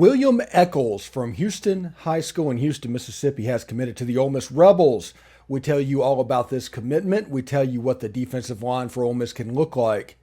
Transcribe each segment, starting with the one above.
William Echoles from Houston High School in Houston, Mississippi has committed to the Ole Miss Rebels. We tell you all about this commitment. We tell you what the defensive line for Ole Miss can look like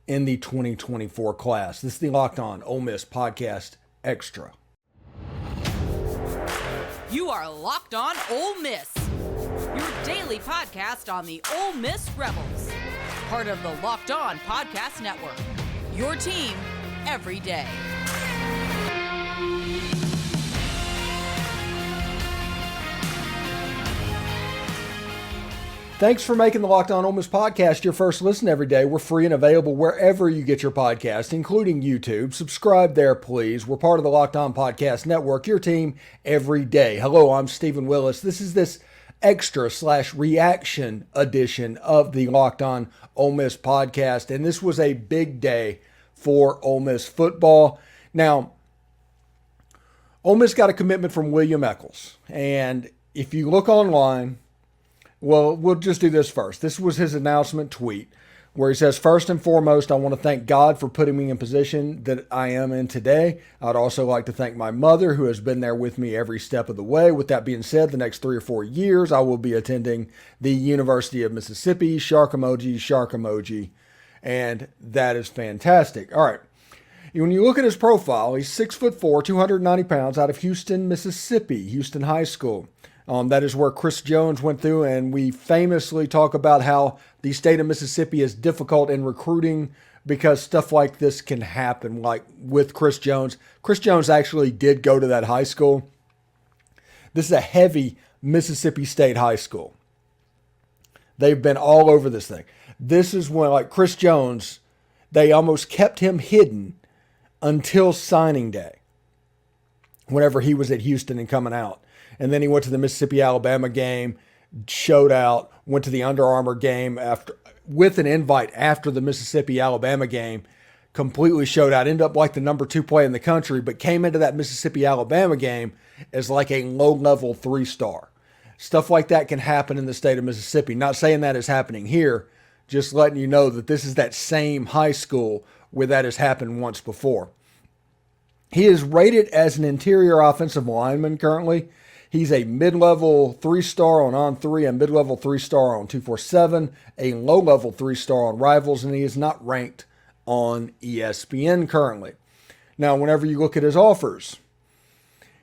in the 2024 class. This is the Locked On Ole Miss Podcast Extra. You are Locked On Ole Miss, your daily podcast on the Ole Miss Rebels, part of the Locked On Podcast Network, your team every day. Thanks for making the Locked On Ole Miss Podcast your first listen every day. We're free and available wherever you get your podcast, including YouTube. Subscribe there, please. We're part of the Locked On Podcast Network, your team every day. Hello, I'm Stephen Willis. This is this extra/reaction edition of the Locked On Ole Miss Podcast, and this was a big day for Ole Miss football. Now, Ole Miss got a commitment from William Echoles, and if you look online, well, we'll just do this first. This was his announcement tweet where he says, "First and foremost, I want to thank God for putting me in position that I am in today. I'd also like to thank my mother who has been there with me every step of the way. With that being said, the next 3 or 4 years, I will be attending the University of Mississippi." Shark emoji, shark emoji. And that is fantastic. All right. When you look at his profile, he's 6'4", 290 pounds, out of Houston, Mississippi, Houston High School. That is where Chris Jones went through, and we famously talk about how the state of Mississippi is difficult in recruiting because stuff like this can happen, like with Chris Jones. Chris Jones actually did go to that high school. This is a heavy Mississippi State high school. They've been all over this thing. This is when, like Chris Jones, they almost kept him hidden until signing day, whenever he was at Houston and coming out. And then he went to the Mississippi-Alabama game, showed out, went to the Under Armour game with an invite after the Mississippi-Alabama game, completely showed out, ended up like the number 2 play in the country, but came into that Mississippi-Alabama game as like a low-level 3-star. Stuff like that can happen in the state of Mississippi. Not saying that is happening here, just letting you know that this is that same high school where that has happened once before. He is rated as an interior offensive lineman currently. He's a mid-level 3-star on On3, a mid-level 3-star on 247, a low-level 3-star on Rivals, and he is not ranked on ESPN currently. Now, whenever you look at his offers,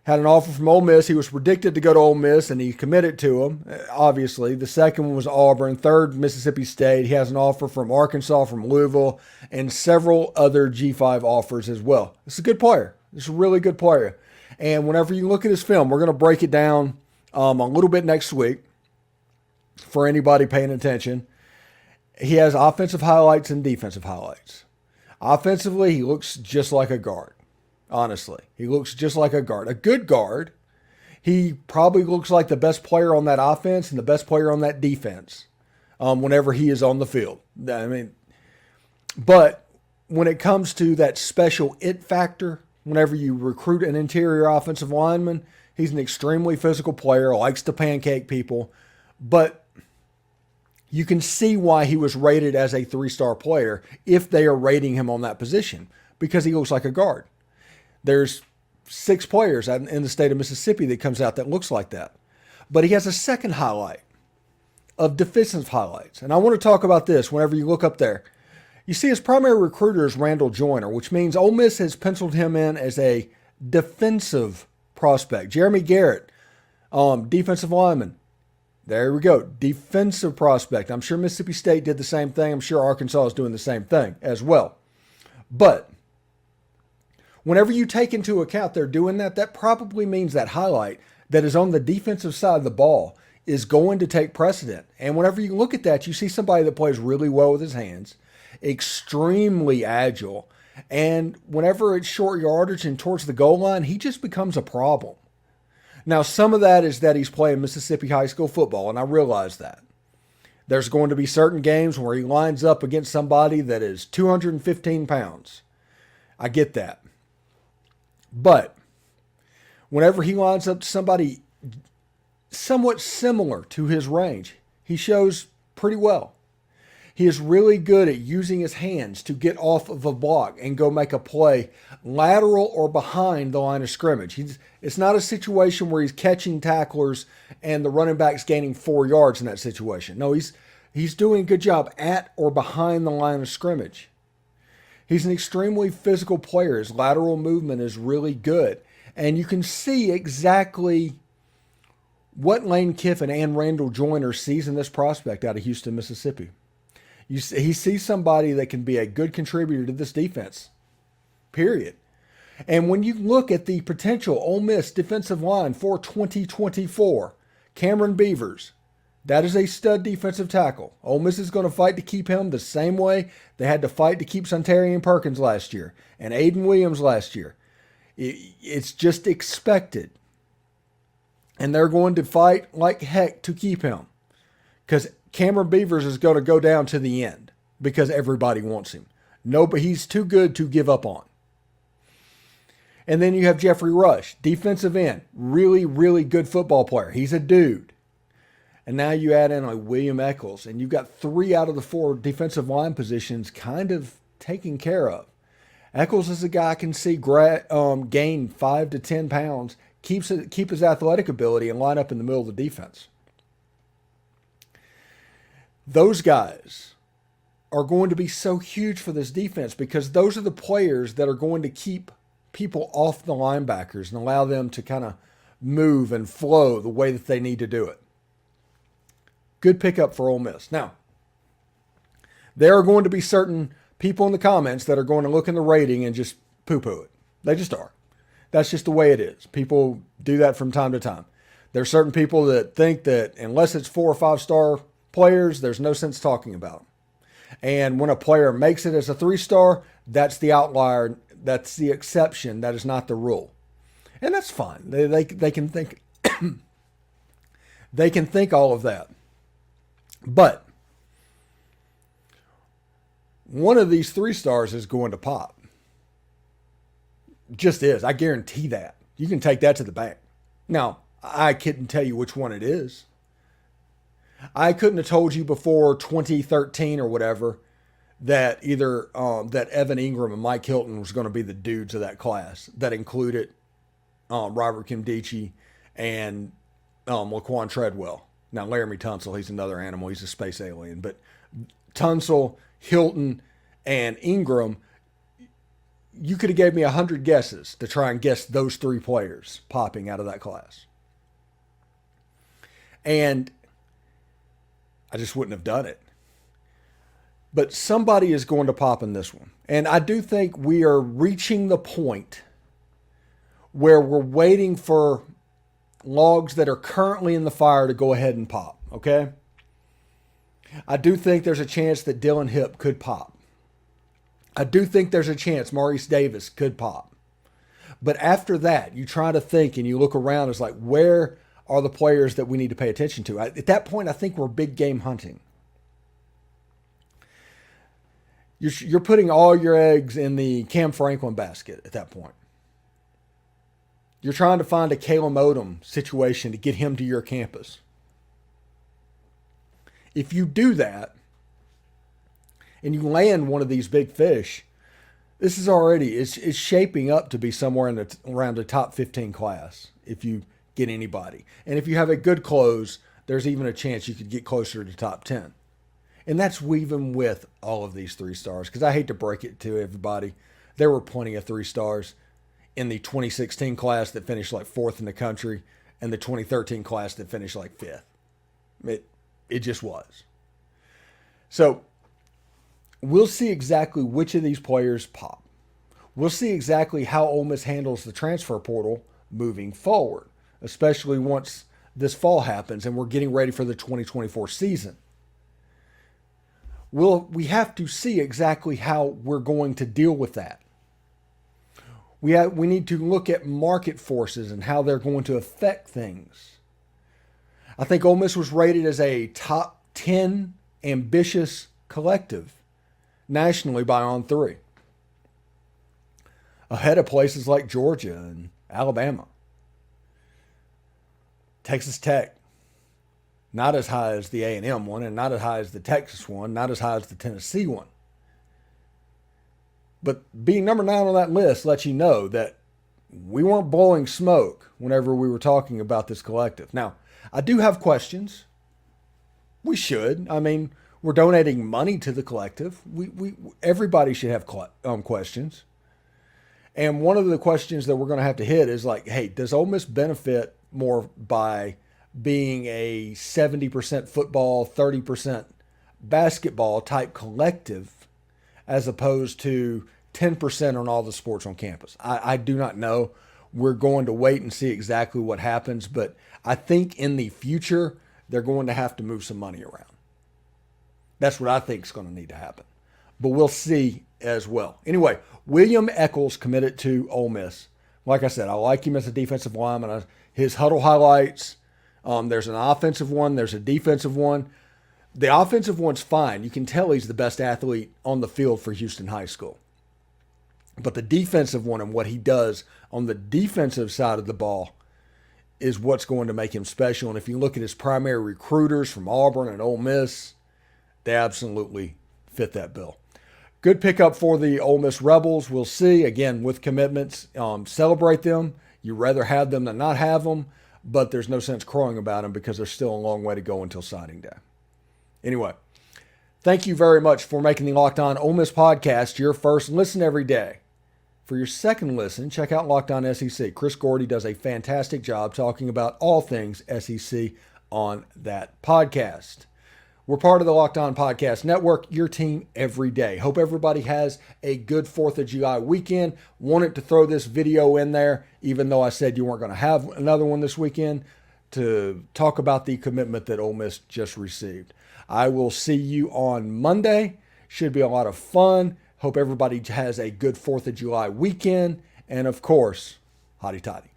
had an offer from Ole Miss. He was predicted to go to Ole Miss, and he committed to him, obviously. The second one was Auburn. Third, Mississippi State. He has an offer from Arkansas, from Louisville, and several other G5 offers as well. This is a good player. This is a really good player. And whenever you look at his film, we're going to break it down a little bit next week for anybody paying attention. He has offensive highlights and defensive highlights. Offensively, he looks just like a guard. Honestly, he looks just like a guard. A good guard. He probably looks like the best player on that offense and the best player on that defense whenever he is on the field. I mean, but when it comes to that special it factor, whenever you recruit an interior offensive lineman, he's an extremely physical player, likes to pancake people, but you can see why he was rated as a 3-star player if they are rating him on that position, because he looks like a guard. There's 6 players in the state of Mississippi that comes out that looks like that. But he has a second highlight of defensive highlights, and I want to talk about this whenever you look up there. You see his primary recruiter is Randall Joyner, which means Ole Miss has penciled him in as a defensive prospect. Jeremy Garrett, defensive lineman. There we go, defensive prospect. I'm sure Mississippi State did the same thing. I'm sure Arkansas is doing the same thing as well. But whenever you take into account they're doing that, that probably means that highlight that is on the defensive side of the ball is going to take precedent. And whenever you look at that, you see somebody that plays really well with his hands, extremely agile, and whenever it's short yardage and towards the goal line, he just becomes a problem. Now, some of that is that he's playing Mississippi high school football, and I realize that. There's going to be certain games where he lines up against somebody that is 215 pounds. I get that. But whenever he lines up to somebody somewhat similar to his range, he shows pretty well. He is really good at using his hands to get off of a block and go make a play lateral or behind the line of scrimmage. It's not a situation where he's catching tacklers and the running back's gaining 4 yards in that situation. No, he's doing a good job at or behind the line of scrimmage. He's an extremely physical player. His lateral movement is really good. And you can see exactly what Lane Kiffin and Randall Joyner sees in this prospect out of Houston, Mississippi. He sees somebody that can be a good contributor to this defense, period. And when you look at the potential Ole Miss defensive line for 2024, Cameron Beavers, that is a stud defensive tackle. Ole Miss is going to fight to keep him the same way they had to fight to keep Sontarian Perkins last year and Aiden Williams last year. It's just expected. And they're going to fight like heck to keep him because Cameron Beavers is going to go down to the end because everybody wants him. No, but he's too good to give up on. And then you have Jeffrey Rush, defensive end, really, really good football player. He's a dude. And now you add in like William Echoles, and you've got 3 out of the 4 defensive line positions kind of taken care of. Echoles is a guy I can see gain 5 to 10 pounds, keep his athletic ability, and line up in the middle of the defense. Those guys are going to be so huge for this defense because those are the players that are going to keep people off the linebackers and allow them to kind of move and flow the way that they need to do it. Good pickup for Ole Miss. Now, there are going to be certain people in the comments that are going to look in the rating and just poo-poo it. They just are. That's just the way it is. People do that from time to time. There are certain people that think that unless it's 4 or 5 star players, there's no sense talking about them. And when a player makes it as a 3-star, that's the outlier. That's the exception. That is not the rule. And that's fine. They can think they can think all of that. But one of these 3 stars is going to pop. Just is. I guarantee that. You can take that to the bank. Now, I couldn't tell you which one it is. I couldn't have told you before 2013 or whatever that either that Evan Ingram and Mike Hilton was going to be the dudes of that class. That included Robert Kimdichie and Laquan Treadwell. Now, Laramie Tunsil, he's another animal. He's a space alien. But Tunsil, Hilton, and Ingram, you could have gave me 100 guesses to try and guess those 3 players popping out of that class. And I just wouldn't have done it. But somebody is going to pop in this one. And I do think we are reaching the point where we're waiting for logs that are currently in the fire to go ahead and pop, okay? I do think there's a chance that Dylan Hipp could pop. I do think there's a chance Maurice Davis could pop. But after that, you try to think and you look around, it's like, where are the players that we need to pay attention to? At that point, I think we're big game hunting. You're putting all your eggs in the Cam Franklin basket at that point. You're trying to find a Caleb Odom situation to get him to your campus. If you do that, and you land one of these big fish, this is already, it's shaping up to be somewhere in around the top 15 class if you get anybody. And if you have a good close, there's even a chance you could get closer to top 10. And that's even with all of these 3 stars, because I hate to break it to everybody. There were plenty of 3 stars in the 2016 class that finished like 4th in the country and the 2013 class that finished like 5th. It just was. So we'll see exactly which of these players pop. We'll see exactly how Ole Miss handles the transfer portal moving forward, especially once this fall happens and we're getting ready for the 2024 season. We have to see exactly how we're going to deal with that. We need to look at market forces and how they're going to affect things. I think Ole Miss was rated as a top 10 ambitious collective nationally by On3, ahead of places like Georgia and Alabama, Texas Tech, Not as high as the A&M one, and not as high as the Texas one, not as high as the Tennessee one. But being number 9 on that list lets you know that we weren't blowing smoke whenever we were talking about this collective. Now, I do have questions. We should. I mean, we're donating money to the collective. Everybody should have questions. And one of the questions that we're going to have to hit is like, hey, does Ole Miss benefit more by being a 70% football, 30% basketball type collective as opposed to 10% on all the sports on campus? I do not know. We're going to wait and see exactly what happens, but I think in the future, they're going to have to move some money around. That's what I think is going to need to happen. But we'll see as well. Anyway, William Echoles committed to Ole Miss. Like I said, I like him as a defensive lineman. His huddle highlights, there's an offensive one, there's a defensive one. The offensive one's fine. You can tell he's the best athlete on the field for Houston High School. But the defensive one and what he does on the defensive side of the ball is what's going to make him special. And if you look at his primary recruiters from Auburn and Ole Miss, they absolutely fit that bill. Good pickup for the Ole Miss Rebels. We'll see. Again, with commitments, celebrate them. You'd rather have them than not have them, but there's no sense crowing about them because there's still a long way to go until signing day. Anyway, thank you very much for making the Locked On Ole Miss podcast your first listen every day. For your second listen, check out Locked On SEC. Chris Gordy does a fantastic job talking about all things SEC on that podcast. We're part of the Locked On Podcast Network, your team every day. Hope everybody has a good 4th of July weekend. Wanted to throw this video in there, even though I said you weren't going to have another one this weekend, to talk about the commitment that Ole Miss just received. I will see you on Monday. Should be a lot of fun. Hope everybody has a good 4th of July weekend. And of course, hotty toddy.